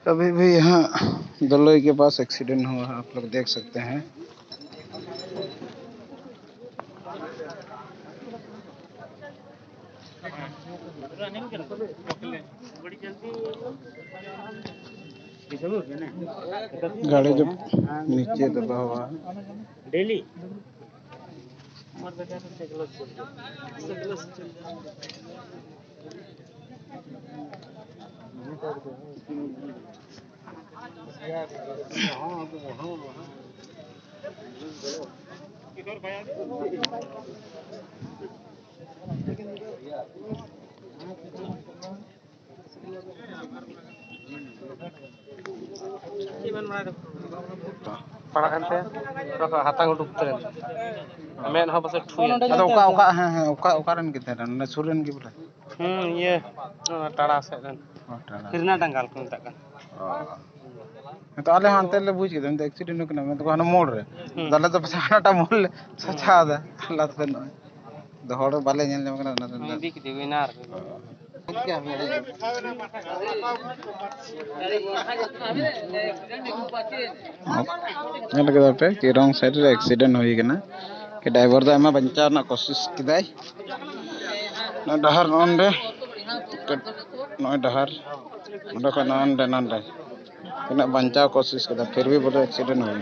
अभी भी यहाँ दलोई के पास एक्सीडेंट हुआ है, आप लोग देख सकते हैं। गाड़ी जो नीचे दबा हुआ है। Daily hatang uduk tren men ha basa thuya ado oka haं oka ren ki teren na suren ki bola ye tara se ren kirna dangal ko metak kan तो आले हाँ तेरे बुझ के तो एक्सीडेंट होके ना मैं तो कहना मोड़ रहे दाला तो पछाना टा मोड़ ले सचा दा अल्लाह तो ना दहड़ बाले नेल ले मगना ना भी की देवे ना क्या नेल के पे कि रॉन्ग साइड रे एक्सीडेंट होई के ना कि ड्राइवर दा एमा बंचा ना कोशिश किदाई ना डहर नंदे नय डहर ओंडे को नंदे नंदे इना बंचा कोशिश किदा फिर भी बोले एक्सीडेंट हो गया।